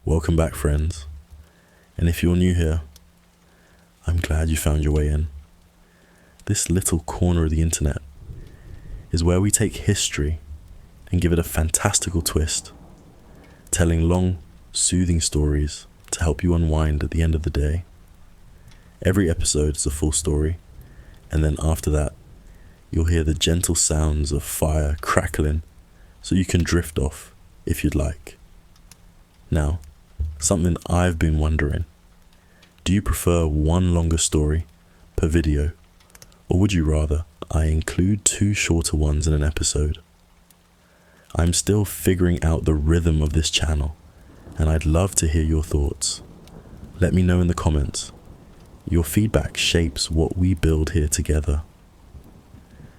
Welcome back, friends. And if you're new here, I'm glad you found your way in. This little corner of the internet is where we take history and give it a fantastical twist, telling long, soothing stories to help you unwind at the end of the day. Every episode is a full story, and then after that, you'll hear the gentle sounds of fire crackling so you can drift off if you'd like. Now, something I've been wondering. Do you prefer one longer story per video, or would you rather I include two shorter ones in an episode? I'm still figuring out the rhythm of this channel, and I'd love to hear your thoughts. Let me know in the comments. Your feedback shapes what we build here together.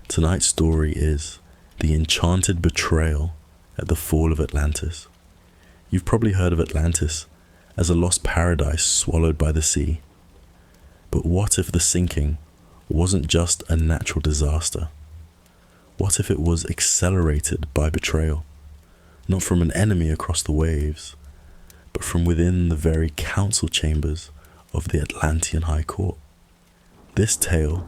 Tonight's story is the Enchanted Betrayal at the fall of Atlantis. You've probably heard of Atlantis as a lost paradise swallowed by the sea. But what if the sinking wasn't just a natural disaster? What if it was accelerated by betrayal? Not from an enemy across the waves, but from within the very council chambers of the Atlantean High Court. This tale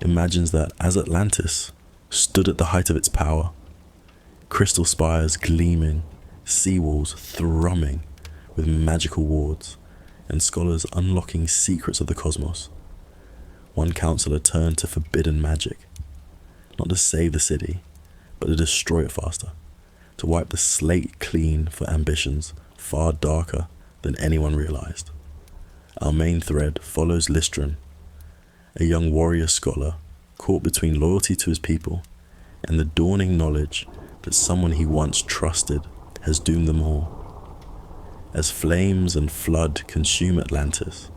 imagines that as Atlantis stood at the height of its power, crystal spires gleaming, sea walls thrumming with magical wards, and scholars unlocking secrets of the cosmos, one counselor turned to forbidden magic, not to save the city, but to destroy it faster, to wipe the slate clean for ambitions far darker than anyone realized. Our main thread follows Lystran, a young warrior scholar caught between loyalty to his people and the dawning knowledge that someone he once trusted has doomed them all. As flames and flood consume Atlantis,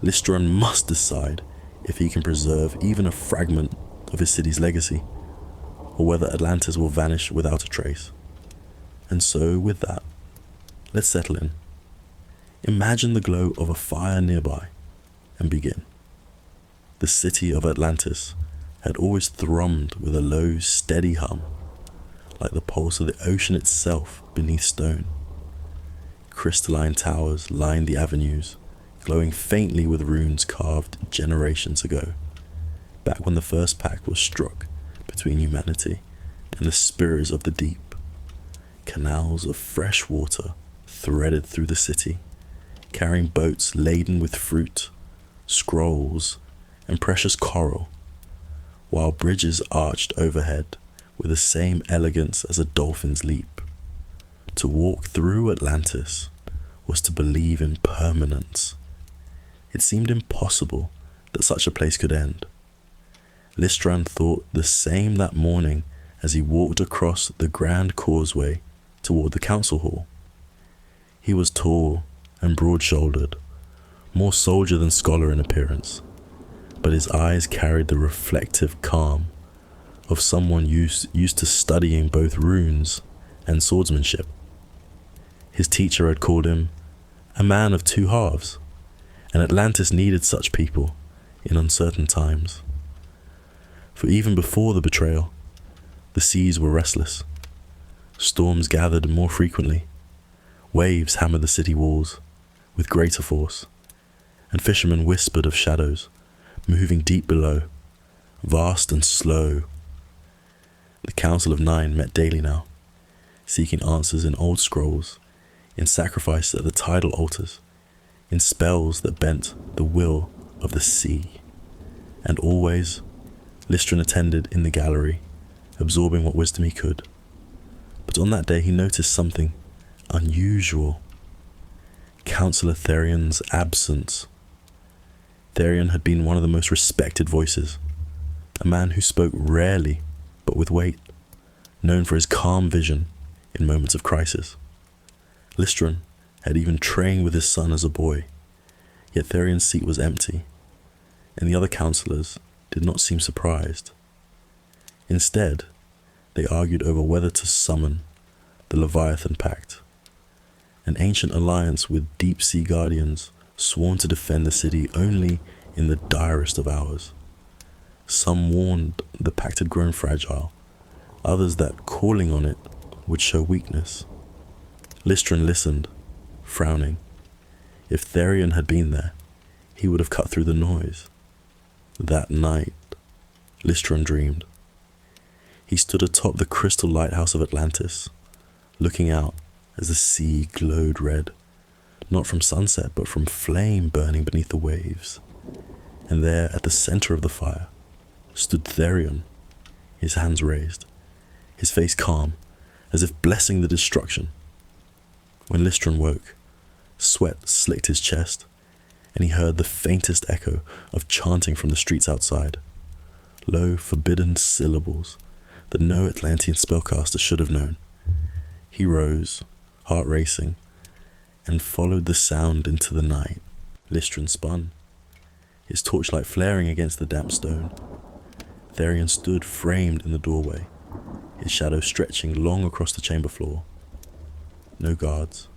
Lystran must decide if he can preserve even a fragment of his city's legacy, or whether Atlantis will vanish without a trace. And so, with that, let's settle in. Imagine the glow of a fire nearby, and begin. The city of Atlantis had always thrummed with a low, steady hum, like the pulse of the ocean itself beneath stone. Crystalline towers lined the avenues, glowing faintly with runes carved generations ago, back when the first pact was struck between humanity and the spirits of the deep. Canals of fresh water threaded through the city, carrying boats laden with fruit, scrolls, and precious coral, while bridges arched overhead with the same elegance as a dolphin's leap. To walk through Atlantis was to believe in permanence. It seemed impossible that such a place could end. Lystran thought the same that morning as he walked across the grand causeway toward the council hall. He was tall and broad-shouldered, more soldier than scholar in appearance, but his eyes carried the reflective calm of someone used to studying both runes and swordsmanship. His teacher had called him a man of two halves, and Atlantis needed such people in uncertain times. For even before the betrayal, the seas were restless. Storms gathered more frequently. Waves hammered the city walls with greater force, and fishermen whispered of shadows moving deep below, vast and slow. The Council of Nine met daily now, seeking answers in old scrolls, in sacrifice at the tidal altars, in spells that bent the will of the sea. And always, Lystran attended in the gallery, absorbing what wisdom he could. But on that day he noticed something unusual. Councillor Therian's absence. Therian had been one of the most respected voices, a man who spoke rarely but with weight, known for his calm vision in moments of crisis. Lystran had even trained with his son as a boy, yet Therian's seat was empty, and the other councillors did not seem surprised. Instead, they argued over whether to summon the Leviathan Pact, an ancient alliance with deep-sea guardians sworn to defend the city only in the direst of hours. Some warned the pact had grown fragile, others that calling on it would show weakness. Lystran listened, frowning. If Therion had been there, he would have cut through the noise. That night, Lystran dreamed. He stood atop the crystal lighthouse of Atlantis, looking out as the sea glowed red, not from sunset but from flame burning beneath the waves. And there, at the center of the fire, stood Therion, his hands raised, his face calm, as if blessing the destruction. When Lystran woke, sweat slicked his chest, and he heard the faintest echo of chanting from the streets outside, low, forbidden syllables that no Atlantean spellcaster should have known. He rose, heart racing, and followed the sound into the night. Lystran spun, his torchlight flaring against the damp stone. Therion stood framed in the doorway, his shadow stretching long across the chamber floor. No guards,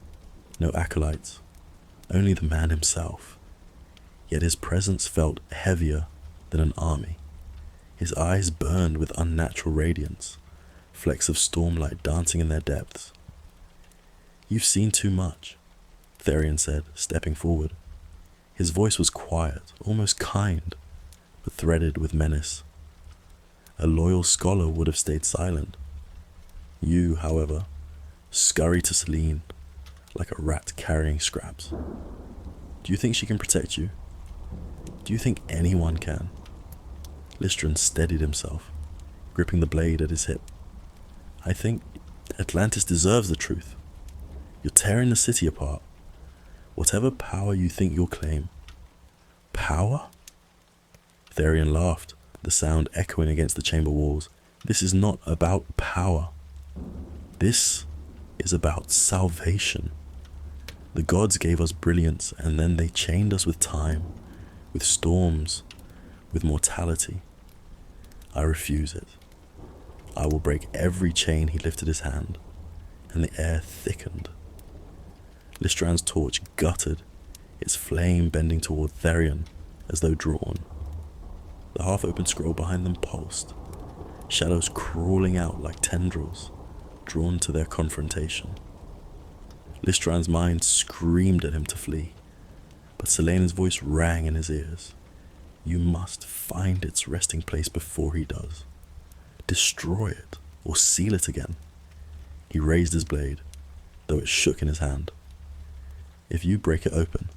no acolytes, only the man himself. Yet his presence felt heavier than an army. His eyes burned with unnatural radiance, flecks of stormlight dancing in their depths. "You've seen too much," Therion said, stepping forward. His voice was quiet, almost kind, but threaded with menace. A loyal scholar would have stayed silent. You, however, scurry to Selene like a rat carrying scraps. Do you think she can protect you? Do you think anyone can? Lystran steadied himself, gripping the blade at his hip. "I think Atlantis deserves the truth. You're tearing the city apart. Whatever power you think you'll claim." "Power?" Therion laughed, the sound echoing against the chamber walls. "This is not about power. This is about salvation. The gods gave us brilliance, and then they chained us with time, with storms, with mortality. I refuse it. I will break every chain." He lifted his hand, and the air thickened. Lystran's torch guttered, its flame bending toward Therion as though drawn. The half-open scroll behind them pulsed, shadows crawling out like tendrils, drawn to their confrontation. Lystran's mind screamed at him to flee, but Selena's voice rang in his ears. "You must find its resting place before he does. Destroy it, or seal it again." He raised his blade, though it shook in his hand. "If you break it open,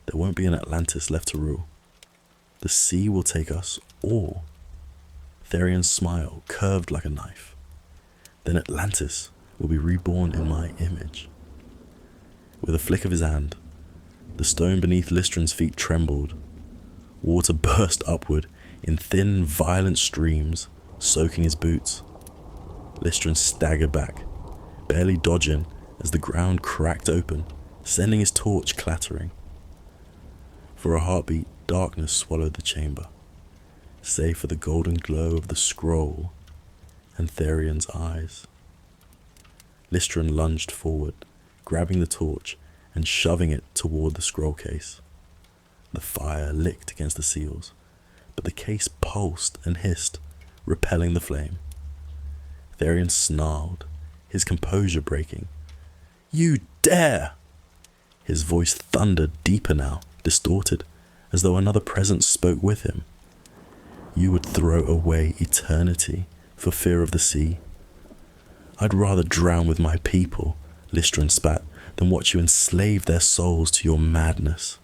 there won't be an Atlantis left to rule. The sea will take us all." Therion's smile curved like a knife. "Then Atlantis will be reborn in my image." With a flick of his hand, the stone beneath Lystran's feet trembled. Water burst upward in thin, violent streams, soaking his boots. Lystran staggered back, barely dodging as the ground cracked open, sending his torch clattering. For a heartbeat, darkness swallowed the chamber, save for the golden glow of the scroll and Therion's eyes. Lystran lunged forward, grabbing the torch and shoving it toward the scroll case. The fire licked against the seals, but the case pulsed and hissed, repelling the flame. Therion snarled, his composure breaking. "You dare!" His voice thundered deeper now, distorted, as though another presence spoke with him. "You would throw away eternity for fear of the sea? I'd rather drown with my people," Lystran spat, "than watch you enslave their souls to your madness."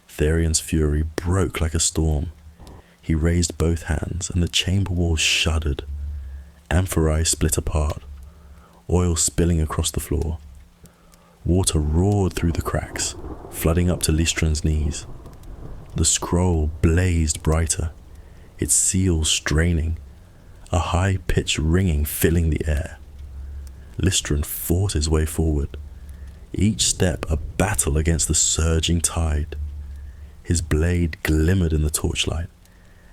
Therion's fury broke like a storm. He raised both hands, and the chamber walls shuddered. Amphorae split apart, oil spilling across the floor. Water roared through the cracks, flooding up to Lystran's knees. The scroll blazed brighter, its seals straining, a high-pitched ringing filling the air. Lystran fought his way forward, each step a battle against the surging tide. His blade glimmered in the torchlight,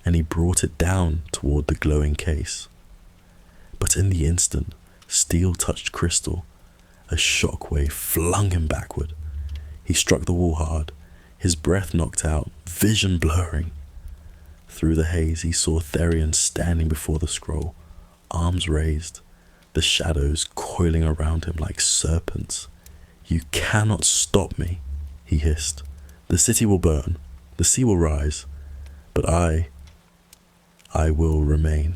and he brought it down toward the glowing case. But in the instant steel touched crystal, a shockwave flung him backward. He struck the wall hard, his breath knocked out, vision blurring. Through the haze he saw Therion standing before the scroll, arms raised, the shadows coiling around him like serpents, You cannot stop me, he hissed. The city will burn, the sea will rise, but I will remain.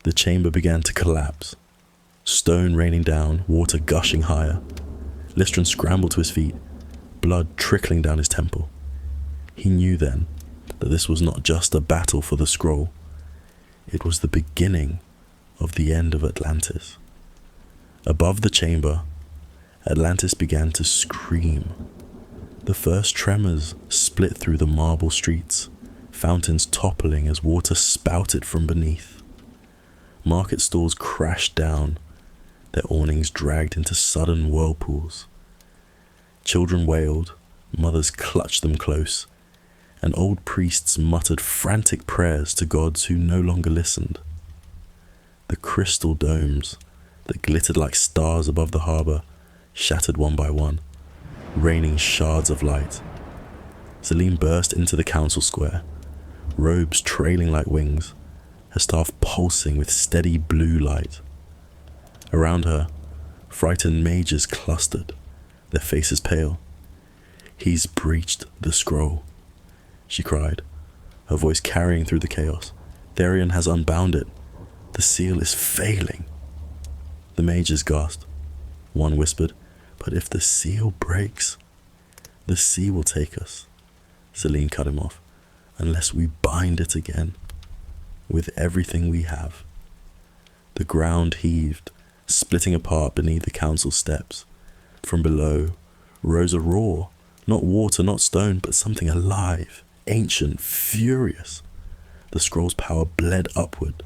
The chamber began to collapse, stone raining down, water gushing higher. Lystran scrambled to his feet, blood trickling down his temple. He knew then that this was not just a battle for the scroll. It was the beginning of the end of Atlantis. Above the chamber, Atlantis began to scream. The first tremors split through the marble streets, fountains toppling as water spouted from beneath. Market stalls crashed down, their awnings dragged into sudden whirlpools. Children wailed, mothers clutched them close, and old priests muttered frantic prayers to gods who no longer listened. The crystal domes that glittered like stars above the harbour shattered one by one, raining shards of light. Selene burst into the council square, robes trailing like wings, her staff pulsing with steady blue light. Around her, frightened mages clustered, their faces pale. "He's breached the scroll," she cried, her voice carrying through the chaos. "Therion has unbound it. The seal is failing." The mages gasped. One whispered, "But if the seal breaks, the sea will take us." Selene cut him off. "Unless we bind it again, with everything we have." The ground heaved, splitting apart beneath the council steps. From below rose a roar, not water, not stone, but something alive, ancient, furious. The scroll's power bled upward,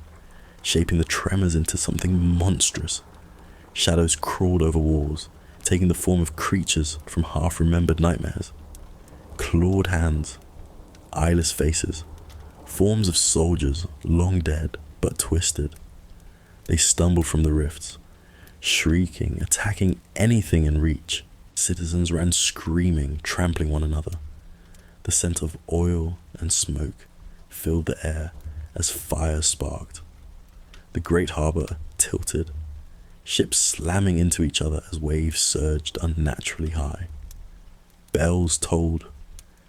shaping the tremors into something monstrous. Shadows crawled over walls, taking the form of creatures from half-remembered nightmares. Clawed hands, eyeless faces, forms of soldiers, long dead, but twisted. They stumbled from the rifts, shrieking, attacking anything in reach. Citizens ran screaming, trampling one another. The scent of oil and smoke filled the air as fire sparked. The great harbour tilted, ships slamming into each other as waves surged unnaturally high. Bells tolled,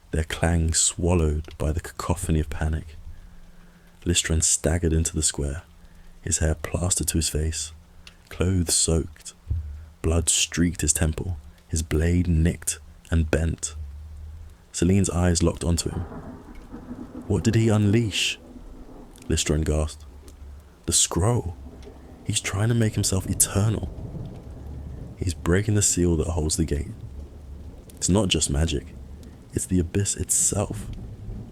their clang swallowed by the cacophony of panic. Lystran staggered into the square, his hair plastered to his face, clothes soaked. Blood streaked his temple, his blade nicked and bent. Selene's eyes locked onto him. "What did he unleash?" Lystran gasped. "The scroll. He's trying to make himself eternal. He's breaking the seal that holds the gate. It's not just magic. It's the abyss itself."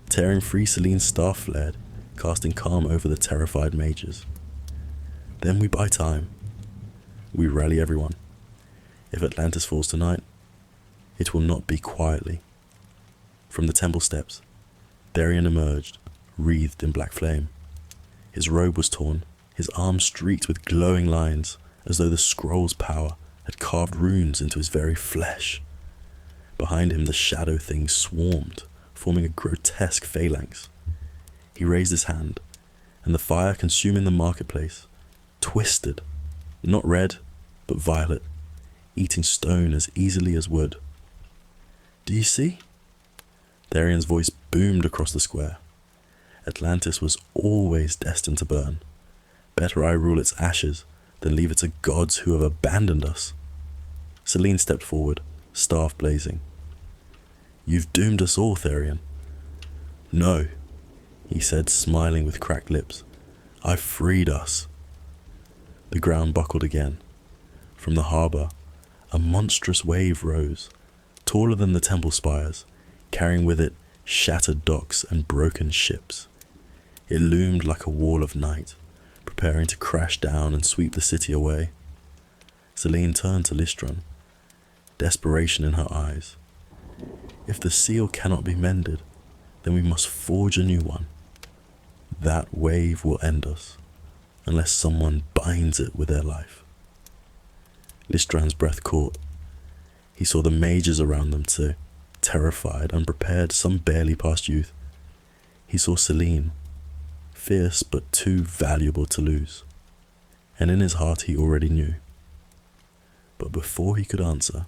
Tearing free, Selene's staff flared, casting calm over the terrified mages. "Then we buy time. We rally everyone. If Atlantis falls tonight, it will not be quietly." From the temple steps, Therion emerged, wreathed in black flame. His robe was torn, his arms streaked with glowing lines, as though the scroll's power had carved runes into his very flesh. Behind him, the shadow things swarmed, forming a grotesque phalanx. He raised his hand, and the fire consuming the marketplace twisted, not red, but violet, eating stone as easily as wood. "Do you see?" Therion's voice boomed across the square. "Atlantis was always destined to burn. Better I rule its ashes than leave it to gods who have abandoned us." Selene stepped forward, staff blazing. "You've doomed us all, Therion." "No," he said, smiling with cracked lips. "I freed us." The ground buckled again. From the harbour, a monstrous wave rose, taller than the temple spires, carrying with it shattered docks and broken ships. It loomed like a wall of night, preparing to crash down and sweep the city away. Selene turned to Lystran, desperation in her eyes. "If the seal cannot be mended, then we must forge a new one. That wave will end us, unless someone binds it with their life." Lystran's breath caught. He saw the mages around them too, terrified, unprepared, some barely past youth. He saw Selene, fierce but too valuable to lose, and in his heart he already knew. But before he could answer,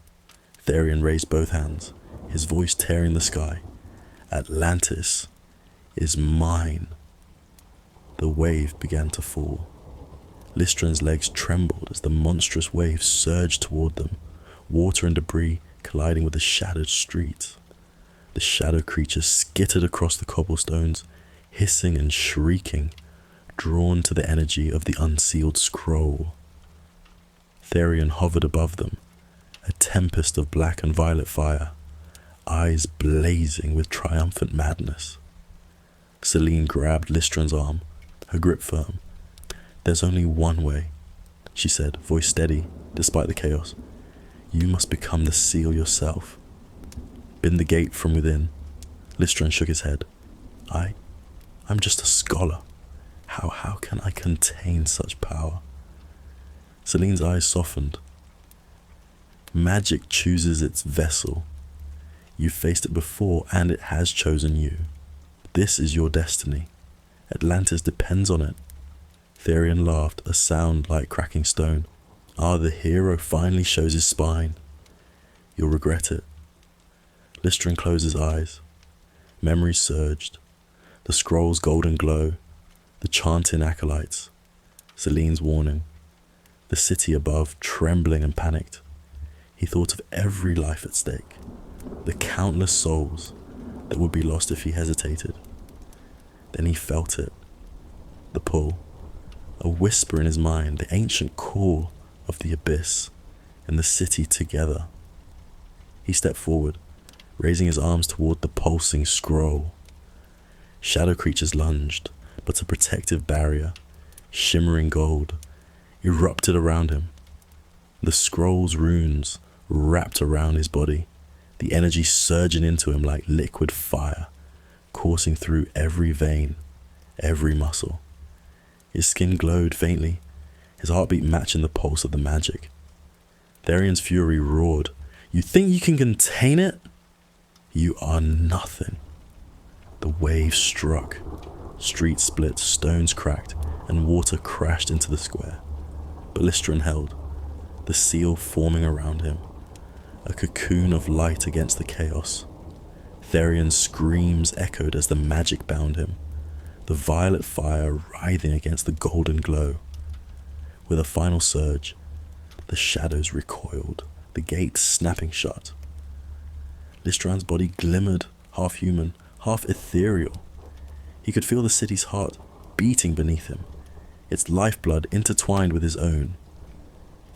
Therion raised both hands, his voice tearing the sky. Atlantis is mine. The wave began to fall. Lystran's legs trembled as the monstrous wave surged toward them, water and debris colliding with the shattered street. The shadow creature skittered across the cobblestones, hissing and shrieking, drawn to the energy of the unsealed scroll. Therion hovered above them, a tempest of black and violet fire, eyes blazing with triumphant madness. Selene grabbed Lystran's arm, her grip firm. "There's only one way," she said, voice steady despite the chaos. "You must become the seal yourself. Bend the gate from within." Lystran shook his head. I'm just a scholar. How can I contain such power?" Selene's eyes softened. "Magic chooses its vessel. You've faced it before and it has chosen you. This is your destiny. Atlantis depends on it." Therion laughed, a sound like cracking stone. The hero finally shows his spine. "You'll regret it." Lystran closed his eyes. Memories surged. The scroll's golden glow, the chanting acolytes, Selene's warning, the city above trembling and panicked. He thought of every life at stake, the countless souls that would be lost if he hesitated. Then he felt it, the pull, a whisper in his mind, the ancient call of the abyss and the city together. He stepped forward, raising his arms toward the pulsing scroll. Shadow creatures lunged, but a protective barrier, shimmering gold, erupted around him. The scroll's runes wrapped around his body, the energy surging into him like liquid fire, coursing through every vein, every muscle. His skin glowed faintly, his heartbeat matching the pulse of the magic. Therion's fury roared. "You think you can contain it? You are nothing." The wave struck. Streets split, stones cracked, and water crashed into the square. But Lystran held, the seal forming around him, a cocoon of light against the chaos. Therion's screams echoed as the magic bound him, the violet fire writhing against the golden glow. With a final surge, the shadows recoiled, the gate snapping shut. Lystran's body glimmered, half human, half ethereal. He could feel the city's heart beating beneath him, its lifeblood intertwined with his own.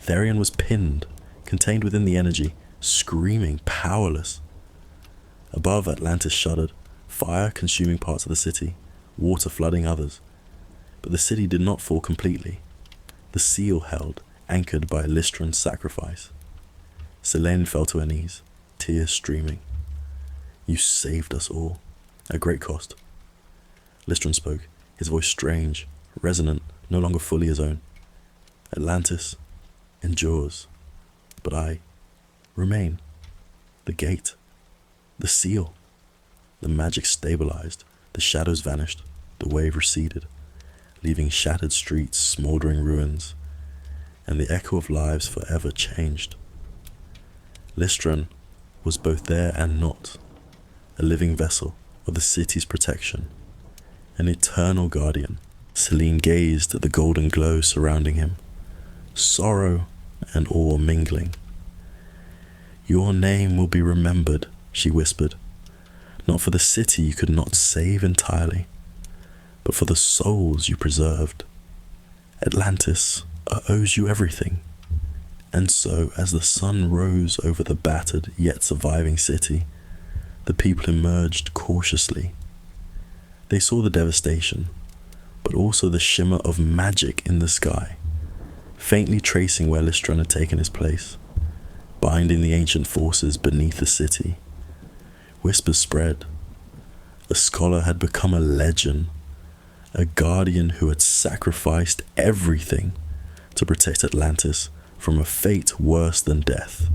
Therion was pinned, contained within the energy, screaming, powerless. Above, Atlantis shuddered, fire consuming parts of the city, water flooding others. But the city did not fall completely. The seal held, anchored by Lystran's sacrifice. Selene fell to her knees, tears streaming. "You saved us all, at great cost." Lystran spoke, his voice strange, resonant, no longer fully his own. "Atlantis endures, but I remain. The gate, the seal." The magic stabilized, the shadows vanished, the wave receded, leaving shattered streets, smoldering ruins, and the echo of lives forever changed. Lystran was both there and not, a living vessel of the city's protection, an eternal guardian. Selene gazed at the golden glow surrounding him, sorrow and awe mingling. "Your name will be remembered," she whispered, "not for the city you could not save entirely, but for the souls you preserved. Atlantis owes you everything." And so, as the sun rose over the battered yet surviving city, the people emerged cautiously. They saw the devastation, but also the shimmer of magic in the sky, faintly tracing where Lystran had taken his place, binding the ancient forces beneath the city. Whispers spread. A scholar had become a legend, a guardian who had sacrificed everything to protect Atlantis from a fate worse than death.